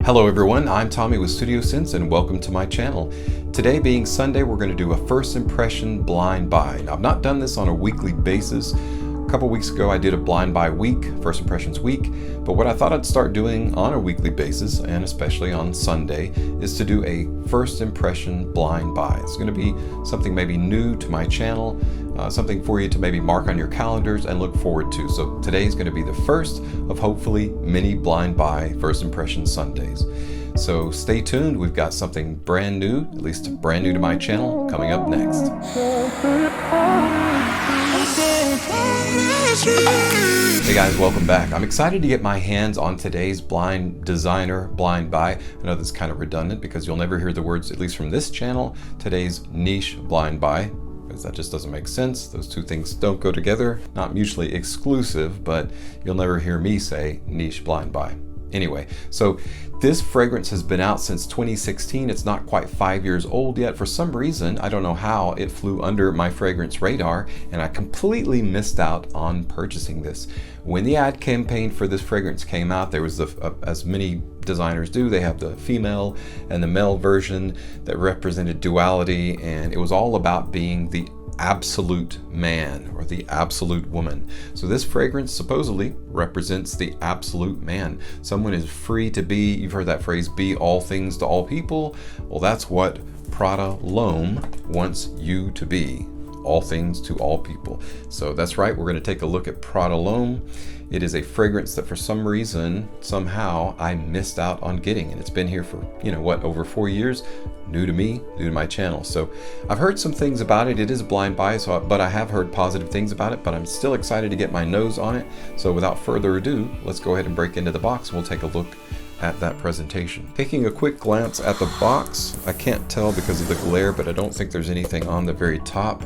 Hello everyone, I'm Tommy with Studio Sense and welcome to my channel. Today being Sunday, we're going to do a first impression blind buy. Now, I've not done this on a weekly basis. A couple weeks ago I did a blind buy week, first impressions week, but what I thought I'd start doing on a weekly basis, and especially on Sunday, is to do a first impression blind buy. It's going to be something maybe new to my channel, something for you to maybe mark on your calendars and look forward to. So today is going to be the first of hopefully many blind buy first impression Sundays. So stay tuned, we've got something brand new, at least brand new to my channel, coming up next. Hey guys, welcome back. I'm excited to get my hands on today's blind designer blind buy. I know that's kind of redundant because you'll never hear the words, at least from this channel, today's niche blind buy, because that just doesn't make sense. Those two things don't go together, not mutually exclusive, but you'll never hear me say niche blind buy. Anyway, so this fragrance has been out since 2016. It's not quite 5 years old yet. For some reason, I don't know how, it flew under my fragrance radar and I completely missed out on purchasing this. When the ad campaign for this fragrance came out, there was as many designers do, they have the female and the male version that represented duality, and it was all about being the absolute man or the absolute woman. So this fragrance supposedly represents the absolute man. Someone is free to be, you've heard that phrase, be all things to all people. Well, that's what Prada L'Homme wants you to be, all things to all people. So that's right, we're going to take a look at Prada L'Homme. It is a fragrance that for some reason, somehow, I missed out on getting, and it's been here for, over 4 years, new to me, new to my channel. So I've heard some things about it. It is a blind buy, but I have heard positive things about it, but I'm still excited to get my nose on it. So without further ado, let's go ahead and break into the box and we'll take a look at that presentation. Taking a quick glance at the box, I can't tell because of the glare, but I don't think there's anything on the very top.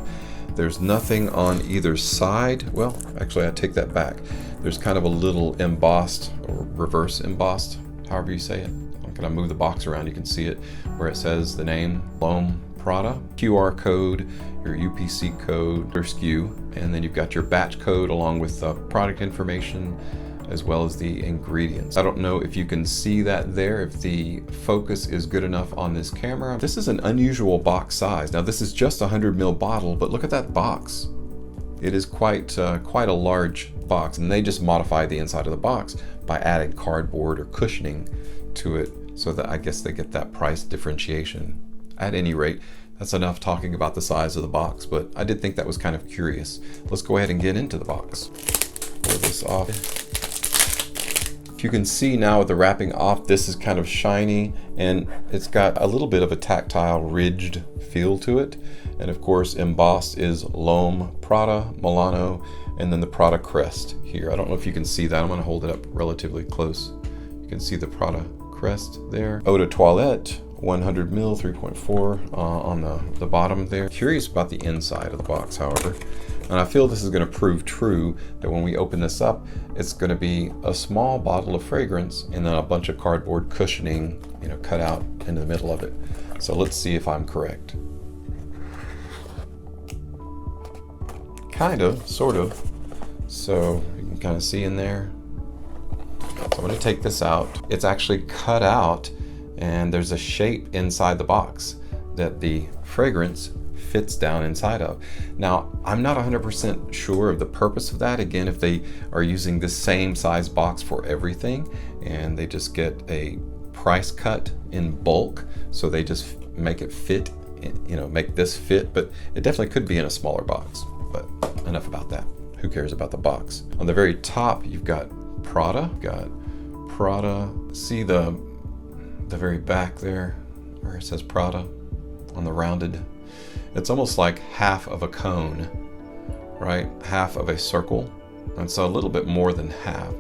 There's nothing on either side. Well, actually, I take that back. There's kind of a little embossed or reverse embossed, however you say it. I'm gonna move the box around, you can see it where it says the name L'Homme Prada, QR code, your UPC code, your SKU, and then you've got your batch code along with the product information as well as the ingredients. I don't know if you can see that there, if the focus is good enough on this camera. This is an unusual box size. Now this is just a 100 ml bottle, but look at that box. It is quite a large box, and they just modify the inside of the box by adding cardboard or cushioning to it so that I guess they get that price differentiation. At any rate, that's enough talking about the size of the box, but I did think that was kind of curious. Let's go ahead and get into the box. Pull this off. You can see now with the wrapping off, this is kind of shiny and it's got a little bit of a tactile ridged feel to it. And of course, embossed is L'Homme Prada Milano, and then the Prada crest here. I don't know if you can see that. I'm gonna hold it up relatively close. You can see the Prada crest there. Eau de Toilette, 100 ml, 3.4 on the bottom there. Curious about the inside of the box, however. And I feel this is going to prove true, that when we open this up, it's going to be a small bottle of fragrance and then a bunch of cardboard cushioning, cut out into the middle of it. So let's see if I'm correct. Kind of, sort of. So you can kind of see in there. So I'm going to take this out. It's actually cut out and there's a shape inside the box that the fragrance fits down inside of. Now, I'm not 100% sure of the purpose of that. Again, if they are using the same size box for everything and they just get a price cut in bulk, so they just make it fit, make this fit, but it definitely could be in a smaller box. But enough about that. Who cares about the box? On the very top, you've got Prada. See the very back there where it says Prada on the rounded. It's almost like half of a cone, right? Half of a circle. And so a little bit more than half.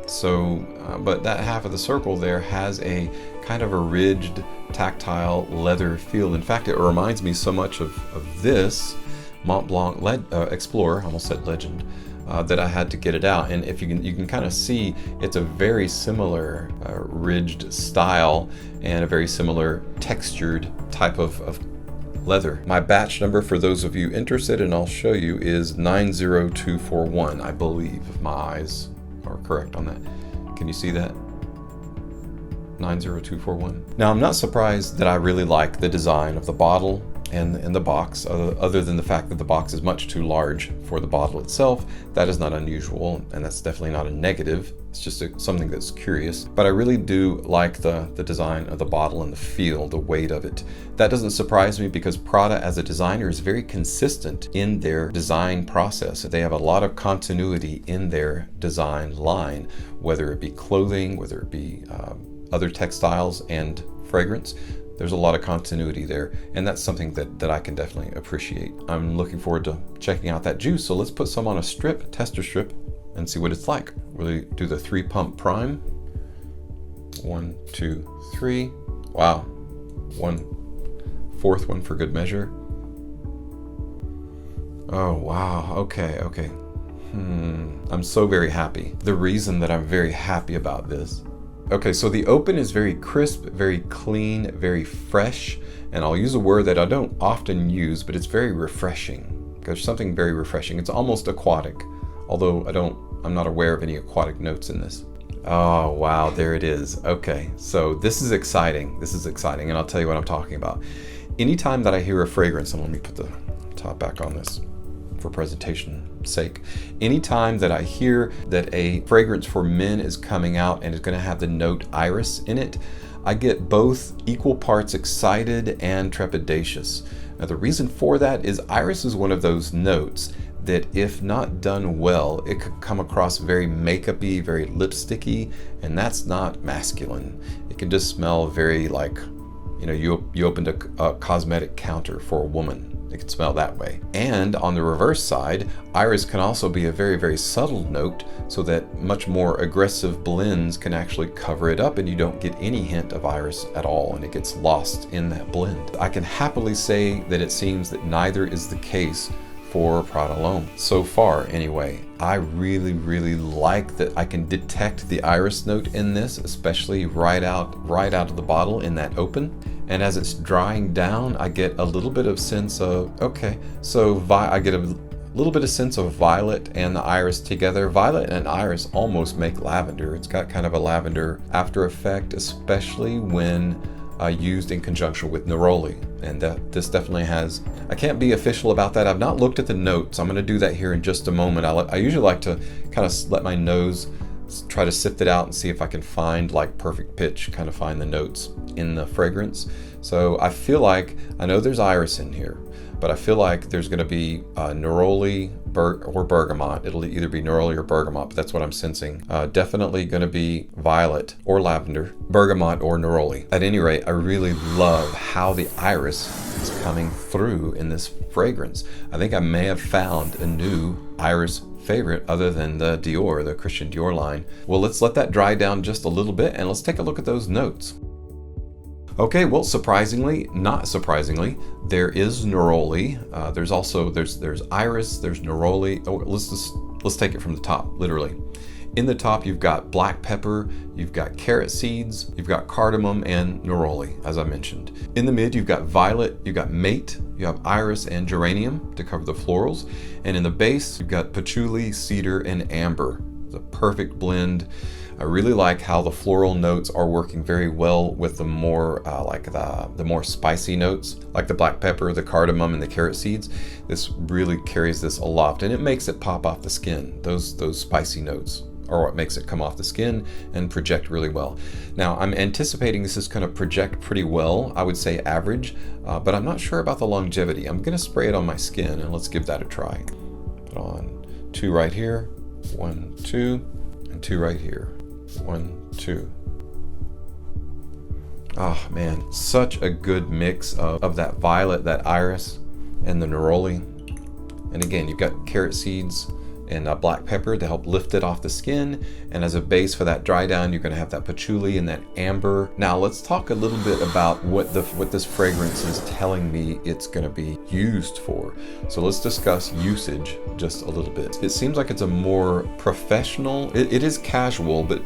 So, but that half of the circle there has a kind of a ridged, tactile leather feel. In fact, it reminds me so much of this Mont Blanc Explorer, almost said Legend, that I had to get it out. And if you can kind of see, it's a very similar ridged style and a very similar textured type of leather. My batch number, for those of you interested, and I'll show you, is 90241, I believe, if my eyes are correct on that. Can you see that? 90241. Now, I'm not surprised that I really like the design of the bottle and the box, other than the fact that the box is much too large for the bottle itself. That is not unusual, and that's definitely not a negative. It's just something that's curious. But I really do like the design of the bottle and the feel, the weight of it. That doesn't surprise me because Prada as a designer is very consistent in their design process. They have a lot of continuity in their design line, whether it be clothing, whether it be other textiles and fragrance. There's a lot of continuity there, and that's something that I can definitely appreciate. I'm looking forward to checking out that juice, so let's put some on a strip, tester strip, and see what it's like. We'll do the 3-pump prime. 1, 2, 3. Wow. 1/4 one for good measure. Oh, wow. Okay. I'm so very happy. The reason that I'm very happy about this. Okay, so the open is very crisp, very clean, very fresh, and I'll use a word that I don't often use, but it's very refreshing. There's something very refreshing. It's almost aquatic, although I'm not aware of any aquatic notes in this. Oh, wow, there it is. Okay, so this is exciting. And I'll tell you what I'm talking about. Anytime that I hear a fragrance, and let me put the top back on this for presentation sake. Anytime that I hear that a fragrance for men is coming out and is going to have the note iris in it, I get both equal parts excited and trepidatious. Now the reason for that is iris is one of those notes that if not done well, it could come across very makeup-y, very lipsticky, and that's not masculine. It can just smell very like, you opened a cosmetic counter for a woman. It can smell that way. And on the reverse side, iris can also be a very, very subtle note, so that much more aggressive blends can actually cover it up and you don't get any hint of iris at all, and it gets lost in that blend. I can happily say that it seems that neither is the case for Prada L'Homme. So far, anyway. I really, really like that I can detect the iris note in this, especially right out of the bottle in that open. And as it's drying down, I get a little bit of sense of, I get a little bit of sense of violet and the iris together. Violet and iris almost make lavender. It's got kind of a lavender after effect, especially when used in conjunction with neroli. And this definitely has, I can't be official about that. I've not looked at the notes. I'm going to do that here in just a moment. I usually like to kind of let my nose try to sift it out and see if I can find like perfect pitch, kind of find the notes in the fragrance. So I feel like, I know there's iris in here, but I feel like there's going to be neroli or bergamot. It'll either be neroli or bergamot, but that's what I'm sensing. Definitely going to be violet or lavender, bergamot or neroli. At any rate, I really love how the iris is coming through in this fragrance. I think I may have found a new iris favorite other than the Dior, the Christian Dior line. Well, let's let that dry down just a little bit and let's take a look at those notes. Okay, well, surprisingly, not surprisingly, there is neroli. There's iris, there's neroli. Oh, let's take it from the top, literally. In the top, you've got black pepper, you've got carrot seeds, you've got cardamom and neroli, as I mentioned. In the mid, you've got violet, you've got mate, you have iris and geranium to cover the florals. And in the base, you've got patchouli, cedar, and amber. It's a perfect blend. I really like how the floral notes are working very well with the more the more spicy notes, like the black pepper, the cardamom, and the carrot seeds. This really carries this aloft, and it makes it pop off the skin. Those spicy notes are what makes it come off the skin and project really well. Now, I'm anticipating this is going to project pretty well. I would say average, but I'm not sure about the longevity. I'm going to spray it on my skin, and let's give that a try. Put on 2 right here, 1, 2, and 2 right here. 1, 2. Oh man, such a good mix of that violet, that iris, and the neroli. And again, you've got carrot seeds and black pepper to help lift it off the skin. And as a base for that dry down, you're going to have that patchouli and that amber. Now let's talk a little bit about what this fragrance is telling me it's going to be used for. So let's discuss usage just a little bit. It seems like it's a more professional, it is casual, but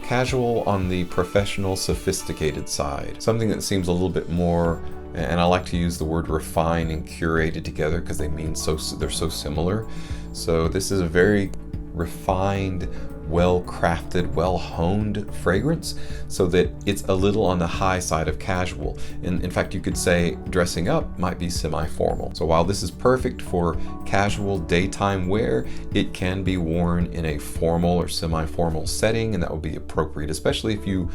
casual on the professional, sophisticated side. Something that seems a little bit more, and I like to use the word refine and curated together because they're so similar. So this is a very refined, well-crafted, well-honed fragrance so that it's a little on the high side of casual. And in fact, you could say dressing up might be semi-formal. So while this is perfect for casual daytime wear, it can be worn in a formal or semi-formal setting, and that would be appropriate, especially if you,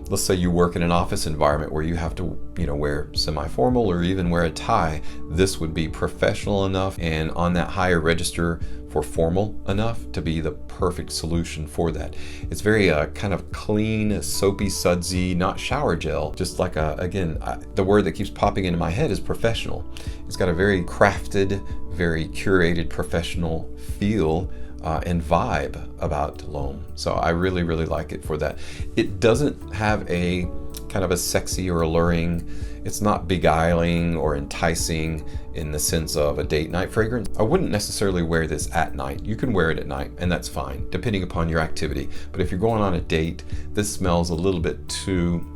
let's say you work in an office environment where you have to, wear semi-formal or even wear a tie. This would be professional enough and on that higher register for formal enough to be the perfect solution for that. It's very kind of clean, soapy, sudsy, not shower gel, just like the word that keeps popping into my head is professional. It's got a very crafted, very curated professional feel and vibe about L'Homme. So I really, really like it for that. It doesn't have a kind of a sexy or alluring, it's not beguiling or enticing in the sense of a date night fragrance. I wouldn't necessarily wear this at night. You can wear it at night and that's fine, depending upon your activity. But if you're going on a date, this smells a little bit too,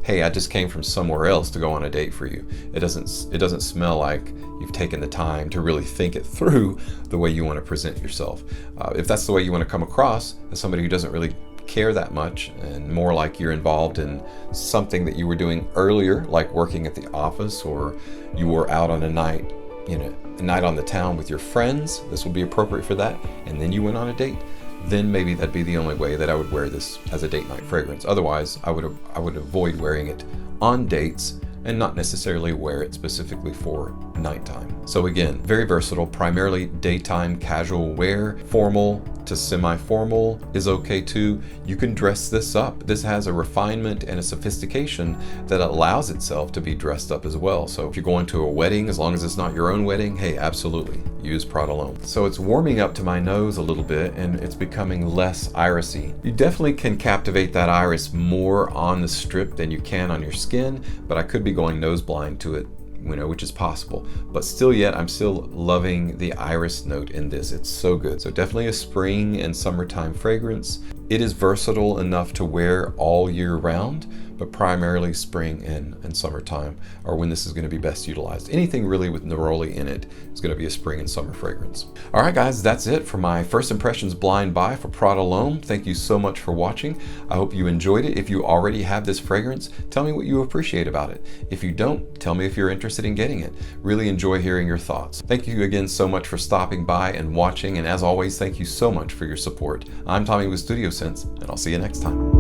hey, I just came from somewhere else to go on a date for you. It doesn't smell like you've taken the time to really think it through the way you want to present yourself. If that's the way you want to come across as somebody who doesn't really care that much and more like you're involved in something that you were doing earlier, like working at the office, or you were out on a night, a night on the town with your friends, this will be appropriate for that, and then you went on a date, then maybe that'd be the only way that I would wear this as a date night fragrance. Otherwise, I would avoid wearing it on dates and not necessarily wear it specifically for nighttime. So again, very versatile, primarily daytime casual wear. Formal to semi-formal is okay too. You can dress this up. This has a refinement and a sophistication that allows itself to be dressed up as well. So if you're going to a wedding, as long as it's not your own wedding, hey, absolutely, use Prada L'Homme. So it's warming up to my nose a little bit and it's becoming less irisy. You definitely can captivate that iris more on the strip than you can on your skin, but I could be going nose blind to it, which is possible. But still yet, I'm still loving the iris note in this. It's so good. So definitely a spring and summertime fragrance. It is versatile enough to wear all year round, but primarily spring and summertime are when this is going to be best utilized. Anything really with neroli in it is going to be a spring and summer fragrance. All right, guys, that's it for my first impressions blind buy for Prada L'Homme. Thank you so much for watching. I hope you enjoyed it. If you already have this fragrance, tell me what you appreciate about it. If you don't, tell me if you're interested in getting it. Really enjoy hearing your thoughts. Thank you again so much for stopping by and watching. And as always, thank you so much for your support. I'm Tommy with Studio Sense, and I'll see you next time.